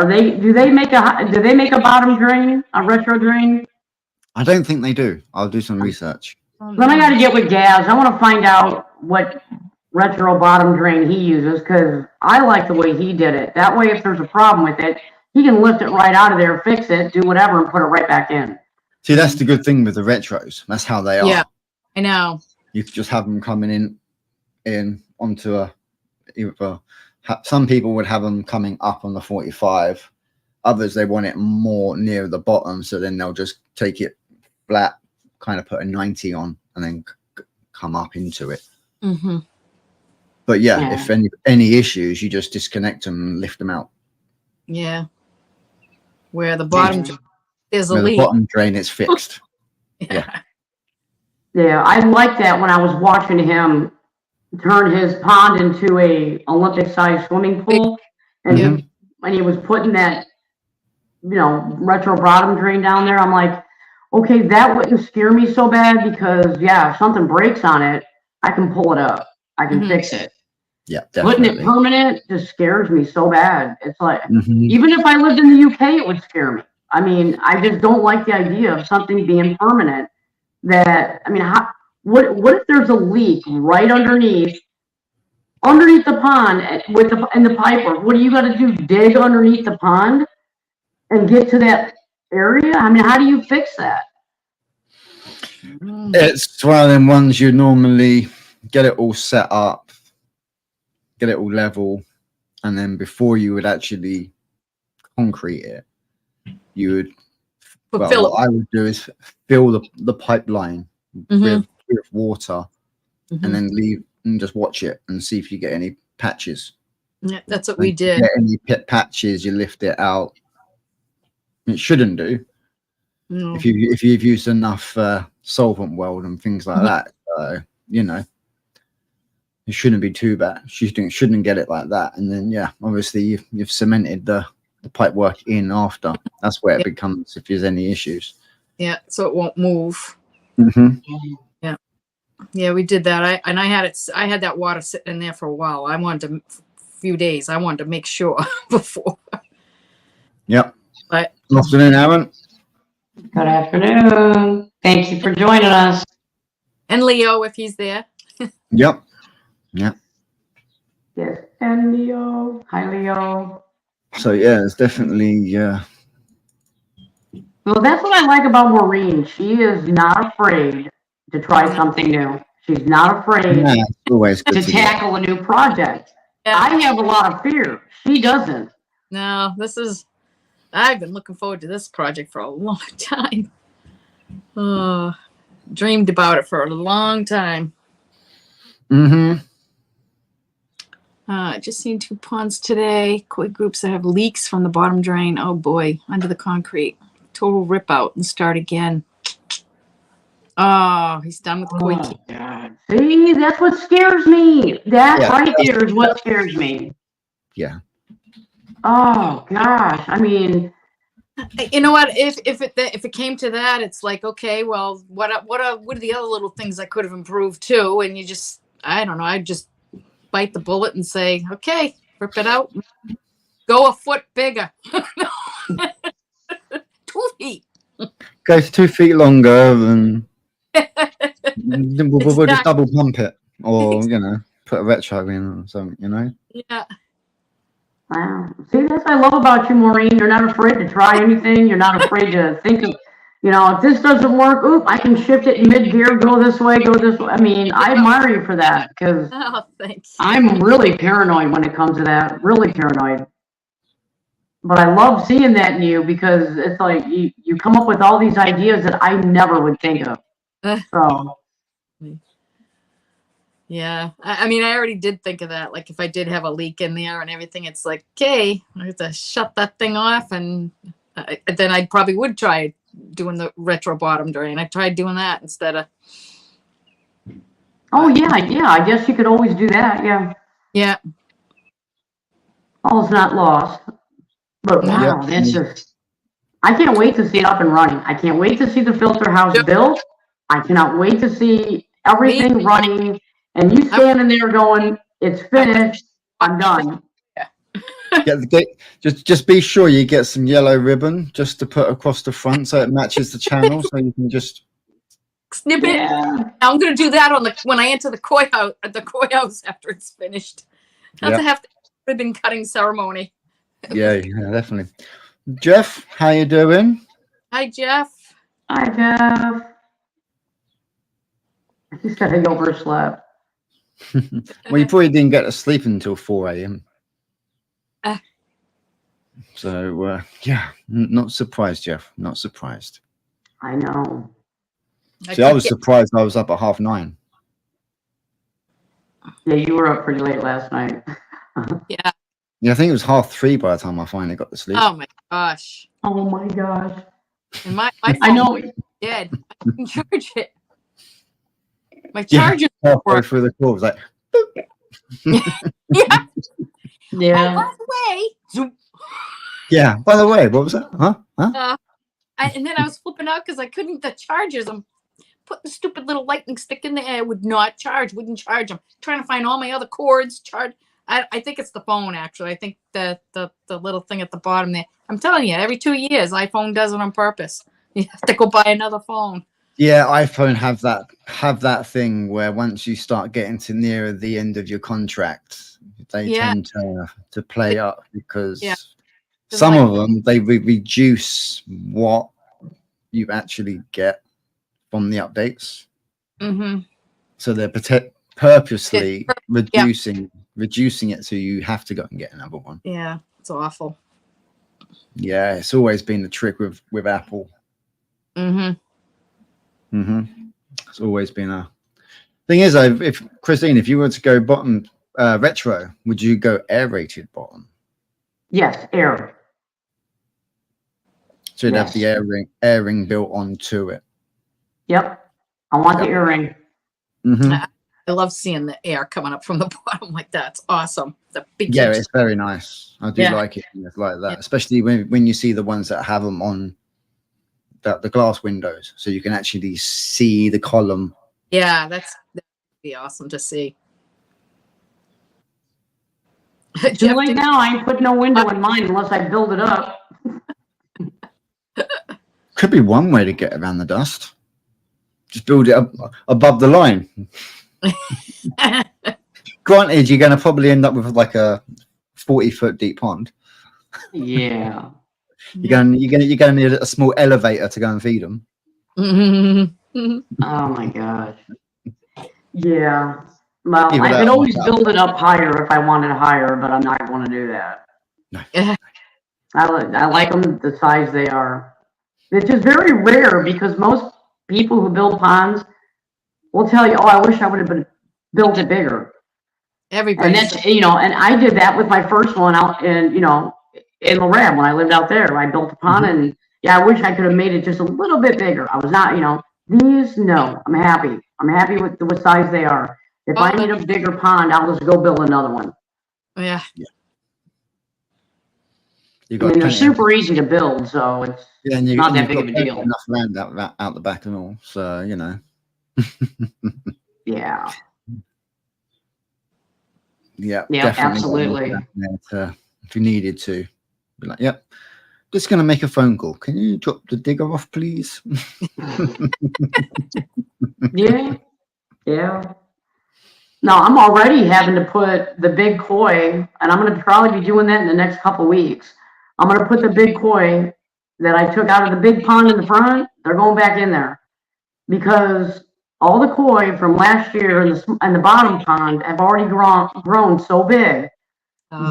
Do they make a bottom drain, a retro drain? I don't think they do. I'll do some research. Oh, Then I got to get with Gaz. I want to find out what retro bottom drain he uses, because I like the way he did it. That way, if there's a problem with it, he can lift it right out of there, fix it, do whatever, and put it right back in. See, that's the good thing with the retros. That's how they are. Yeah, I know. You just have them coming in onto a. Either, some people would have them coming up on the 45. Others, they want it more near the bottom, so then they'll just take it flat, kind of put a 90 on, and then come up into it. Mm-hmm. But yeah, if any issues, you just disconnect them and lift them out. Yeah. Where the bottom there's a Where leak. the bottom drain is fixed. Yeah. Yeah, I like that when I was watching him turn his pond into a Olympic-sized swimming pool, and when he was putting that, retro bottom drain down there, I'm like, okay, that wouldn't scare me so bad, because if something breaks on it, I can pull it up, I can fix it. Yeah, definitely. Putting it permanent just scares me so bad. It's like, even if I lived in the UK, it would scare me. I mean, I just don't like the idea of something being permanent. What if there's a leak right underneath the pond in the pipe work? What do you got to do? Dig underneath the pond and get to that area? I mean, how do you fix that? It's one of them ones you normally get it all set up, get it all level, and then before you would actually concrete it, you would. Well, what I would do is fill the pipeline with water, and then leave and just watch it and see if you get any patches. Yeah, that's what we did. Get any pit patches, you lift it out. It shouldn't do. No. If you've used enough solvent weld and things like that, it shouldn't be too bad. Shouldn't get it like that. And then obviously you've cemented the pipe work in after. That's where it becomes if there's any issues. Yeah, so it won't move. Yeah, we did that. I had that water sitting in there for a while. A few days. I wanted to make sure before. Yep. But good afternoon, Aaron. Good afternoon. Thank you for joining us. And Leo, if he's there. Yep. Yes, and Leo. Hi, Leo. So it's definitely Well, that's what I like about Maureen. She is not afraid to try something new. She's not afraid always good to tackle a new project. Yeah. I have a lot of fear. She doesn't. No, I've been looking forward to this project for a long time. Dreamed about it for a long time. I just seen 2 ponds today. Koi groups that have leaks from the bottom drain. Oh boy, under the concrete. Total rip out and start again. Oh, he's done with the koi. Oh, God. See, that's what scares me. That right there is what scares me. Yeah. Oh gosh. I mean, you know what? If it came to that, it's like, okay, well, what are the other little things I could have improved too? And you just, I don't know. I just bite the bullet and say, okay, rip it out, go a foot bigger. 2 feet. Goes 2 feet longer, and we'll just double pump it, or put a retro in or something. Yeah. Wow. See, that's what I love about you, Maureen. You're not afraid to try anything. You're not afraid to think of, if this doesn't work, I can shift it in mid-gear, go this way, go this way. I mean, I admire you for that, because I'm really paranoid when it comes to that, really paranoid. But I love seeing that in you, because it's like you come up with all these ideas that I never would think of. So. Yeah, I mean, I already did think of that. Like, if I did have a leak in there and everything, it's like, okay, I have to shut that thing off, and then I probably would try doing the retro bottom drain. I tried doing that instead of. Oh yeah. I guess you could always do that. Yeah. Yeah. All's not lost. But wow, that's just. I can't wait to see it up and running. I can't wait to see the filter house built. I cannot wait to see everything running. And you standing there going, "It's finished. I'm done." Just be sure you get some yellow ribbon just to put across the front so it matches the channel, so you can just snip it. Yeah. I'm gonna do that on when I enter the koi house after it's finished. That's a hefty ribbon cutting ceremony. Yeah, definitely. Jeff, how you doing? Hi, Jeff. Hi, Jeff. He said he overslept. Well, you probably didn't get to sleep until 4 a.m. So, yeah, not surprised, Jeff. Not surprised. I know. See, I was surprised I was up at 9:30. Yeah, you were up pretty late last night. Yeah. Yeah, I think it was 3:30 by the time I finally got to sleep. Oh my gosh. Oh my gosh. And my phone I know. dead. I can charge it. My charger halfway through the call, it was like, yeah. Yeah. Oh, by the way, zoom. yeah. By the way, what was that? Huh? And then I was flipping out because I couldn't. The chargers. I'm putting the stupid little lightning stick in there. It would not charge. Wouldn't charge. I'm trying to find all my other cords. Charge. I think it's the phone actually. I think the little thing at the bottom there. I'm telling you, every 2 years, iPhone does it on purpose. You have to go buy another phone. Yeah, iPhone have that thing where once you start getting to nearer the end of your contract, they tend to play up because some of them they reduce what you actually get from the updates. Mm-hmm. So they're purposely reducing it so you have to go and get another one. Yeah, it's awful. Yeah, it's always been the trick with Apple. Mm-hmm. It's always been a thing. Is if Christine, if you were to go bottom retro, would you go aerated bottom? Yes, air. So you'd have the airing built onto it. Yep. I want the earring. I love seeing the air coming up from the bottom like that. It's awesome. The big it's very nice. I do like it like that, especially when you see the ones that have them on the glass windows, so you can actually see the column. Yeah, that'd be awesome to see. Too late now. I ain't put no window in mine unless I build it up. Could be one way to get around the dust. Just build it up above the line. Granted, you're going to probably end up with like a 40-foot deep pond. Yeah. You're going to need a small elevator to go and feed them. Oh my gosh. Yeah. Well, I could always build it up higher if I wanted higher, but I'm not going to do that. No. I like them the size they are. It's just very rare because most people who build ponds will tell you, "Oh, I wish I would have built it bigger." Everybody. And that's and I did that with my first one out in in Lorab when I lived out there. I built a pond and I wish I could have made it just a little bit bigger. I was not, these I'm happy. I'm happy with what size they are. If I need a bigger pond, I'll just go build another one. Yeah. They're super easy to build, so it's not that big of a deal. Enough land out the back and all, so Yeah. Yeah, absolutely. If you needed to, be like, yep, just gonna make a phone call. Can you drop the digger off, please? Yeah. No, I'm already having to put the big koi, and I'm going to probably be doing that in the next couple weeks. I'm going to put the big koi that I took out of the big pond in the front, they're going back in there. Because all the koi from last year in the bottom pond have already grown so big,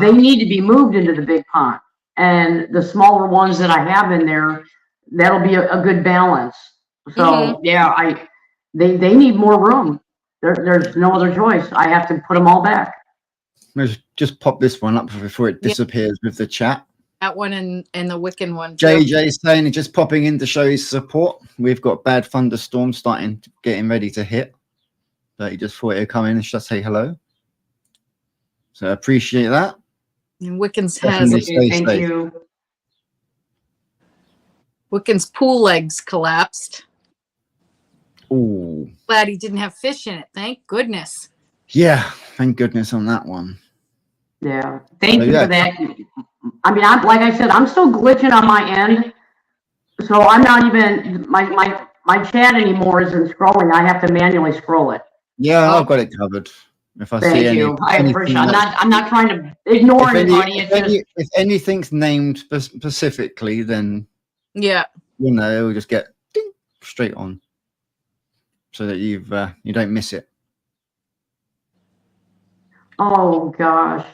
they need to be moved into the big pond. And the smaller ones that I have in there, that'll be a good balance. So, they need more room. There's no other choice. I have to put them all back. Let's just pop this one up before it disappears with the chat. That one and the Wiccan one. JJ saying it, just popping in to show his support. We've got bad thunderstorms getting ready to hit. But he just thought he'd come in and just say hello. So I appreciate that. And Wiccan's has Thank you. Wiccan's pool legs collapsed. Oh, glad he didn't have fish in it. Thank goodness. Yeah, thank goodness on that one. Yeah, thank you for that. I mean, like I said, I'm still glitching on my end, so I'm not even my my chat anymore isn't scrolling. I have to manually scroll it. Yeah, I've got it covered. If I see Thank any, you. I anything appreciate. I'm that's- not trying to ignore if, any, anybody. if, It's just if anything's named specifically, then Yeah. you know it'll just get ding, straight on, so that you don't miss it. oh gosh.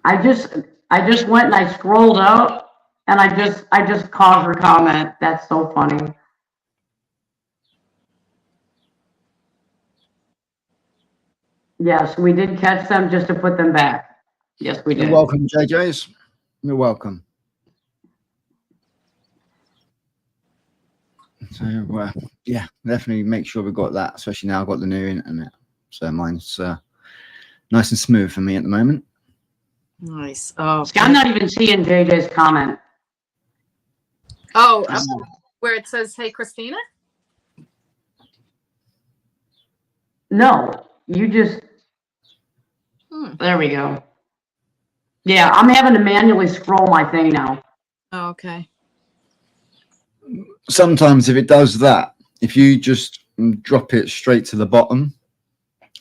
I just went and I scrolled up and I just caught her comment. That's so funny. Yes, we did catch them just to put them back. Yes, we You're did. welcome, JJ's. You're welcome. So yeah, definitely make sure we've got that, especially now I've got the new internet. So mine's nice and smooth for me at the moment. Nice. Oh, See, I'm not even seeing JJ's comment. oh, where it says, "Hey, Christina." No, you just, Hmm. there we go. Yeah, I'm having to manually scroll my thing now. Oh, okay. Sometimes if it does that, if you just drop it straight to the bottom,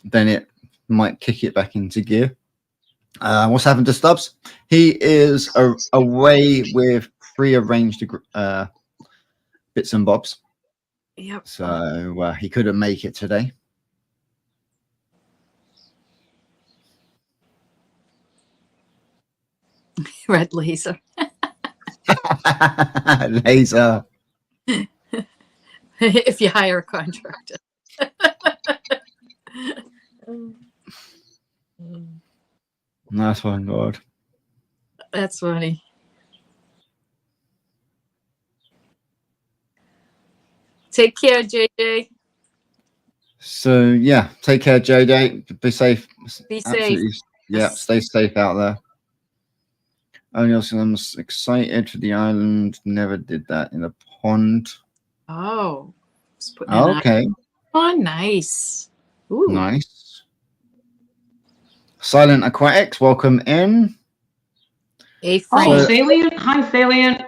then it might kick it back into gear. What's happened to Stubbs? He is away with prearranged bits and bobs. Yep. So he couldn't make it today. Red laser. Laser. If you hire a contractor. Nice one, God. That's funny. Take care, JJ. So yeah, take care, JJ. Be safe. Be Absolutely. safe. Yeah, stay safe out there. Only also I'm excited for the island. Never did that in the pond. Oh. Just putting Oh, an okay. eye- oh, nice. Ooh. Nice. Silent Aquatics, welcome in. A-frame. Oh, Salient. Hi, Salient.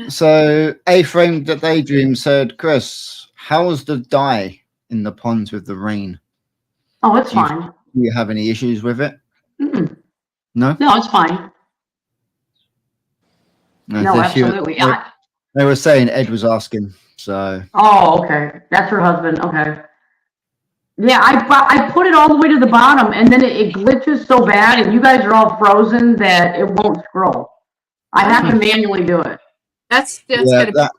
So A-Frame the Daydream said, Chris, how's the dye in the ponds with the rain? Oh, it's Do you- fine. Do you have any issues with it? Mm-mm. No? No, it's fine. No, If you- absolutely. They were saying Ed was asking, so Oh, okay. That's her husband. Okay. Yeah, I put it all the way to the bottom, and then it glitches so bad, and you guys are all frozen that it won't scroll. I have to manually do it. That's yeah, gonna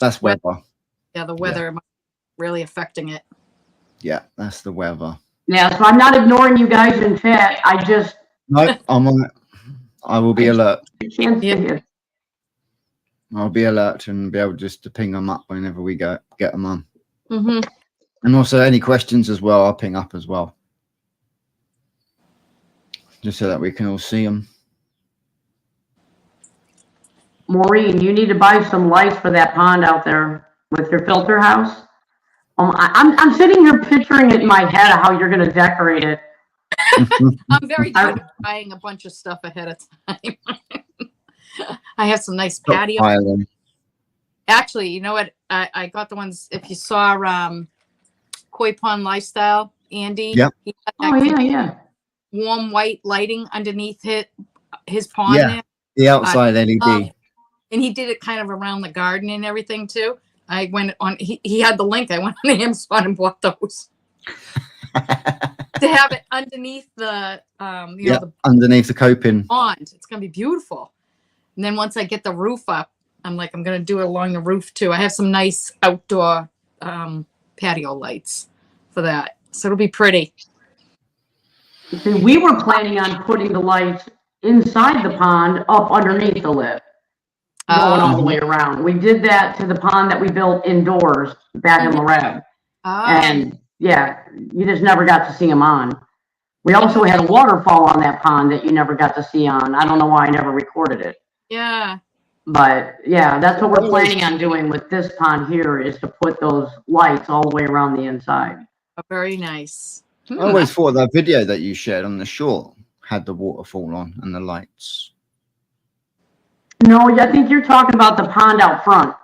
that's weather. weather. Yeah, the weather really affecting it. Yeah, that's the weather. Yeah, so I'm not ignoring you guys in chat. I just No, I'm on it. I will be alert. can't see it. I'll be alert and be able just to ping them up whenever we get them on. Mm-hmm. And also any questions as well, I'll ping up as well. Just so that we can all see them. Maureen, you need to buy some lights for that pond out there with your filter house. I'm sitting here picturing it in my head of how you're going to decorate it. I'm very good at buying a bunch of stuff ahead of time. I have some nice patio. Island. Actually, you know what? I got the ones, if you saw Koi Pond Lifestyle, Andy. Yep. He got Oh, that yeah. warm white lighting underneath his pond Yeah. there. The outside LED. And he did it kind of around the garden and everything too. I went on, he had the link. I went on Amazon and bought those. To have it underneath the, the underneath the coping. pond. It's going to be beautiful. And then once I get the roof up, I'm going to do it along the roof too. I have some nice outdoor patio lights for that. So it'll be pretty. See, we were planning on putting the lights inside the pond up underneath the lip, going all the way around. We did that to the pond that we built indoors back in Loreb. And yeah, you just never got to see them on. We also had a waterfall on that pond that you never got to see on. I don't know why I never recorded it. Yeah. But yeah, that's what we're planning on doing with this pond here, is to put those lights all the way around the inside. Very nice. I always thought that video that you shared on the shore had the waterfall on and the lights. No, I think you're talking about the pond out front.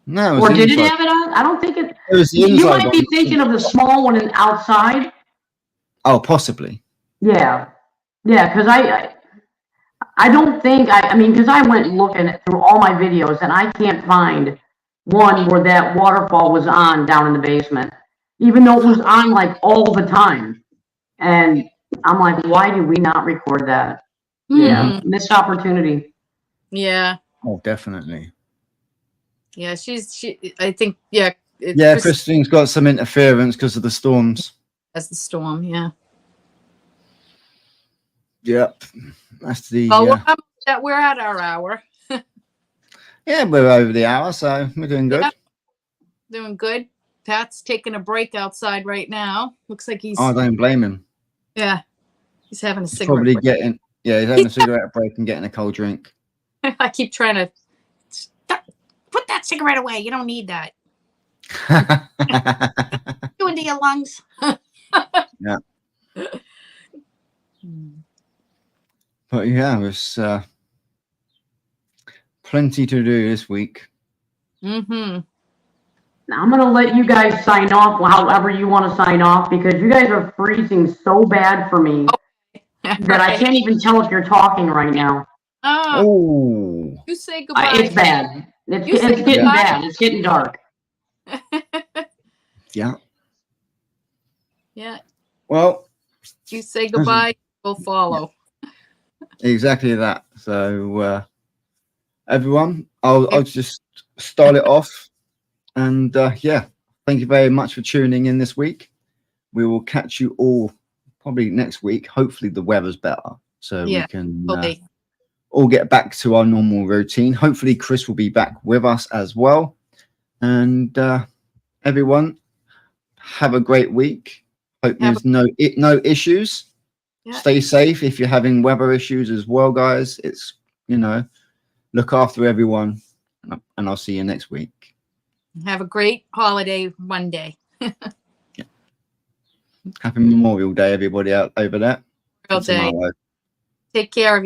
No, it was Or the did it inside. have it on? I don't think it. It was the You inside might be one. thinking of the small one outside. Oh, possibly. Yeah. Yeah, because I don't think, I mean, because I went looking through all my videos and I can't find one where that waterfall was on down in the basement, even though it was on like all the time. And I'm like, why did we not record that? Yeah, missed opportunity. Yeah. Oh, definitely. Yeah. I think, yeah. Yeah, Christine's got some interference because of the storms. That's the storm. Yeah. Yep. That's the. Oh, well, we're at our hour. Yeah, we're over the hour, so we're doing good. Yeah, doing good. Pat's taking a break outside right now. Looks like he's. I don't blame him. Yeah, he's having a He's cigarette. probably break. getting. Yeah, he's having a cigarette break and getting a cold drink. I keep trying to put that cigarette away. You don't need that. Go into your lungs. Yeah. But yeah, there's plenty to do this week. Mm-hmm. Now I'm gonna let you guys sign off however you want to sign off because you guys are freezing so bad for me that I can't even tell if you're talking right now. Oh, You say goodbye. It's bad. It's getting bad. It's getting dark. Yeah. Yeah. Well, You say goodbye. We'll follow. Exactly that. So, everyone, I'll just start it off. And yeah, thank you very much for tuning in this week. We will catch you all probably next week. Hopefully the weather's better, so we can all get back to our normal routine. Hopefully Chris will be back with us as well. And everyone, have a great week. Hope there's no issues. Yeah. Stay safe if you're having weather issues as well, guys. It's, look after everyone, and I'll see you next week. Have a great holiday Monday. Yeah. Happy Memorial Day, everybody out over there. Take care of you.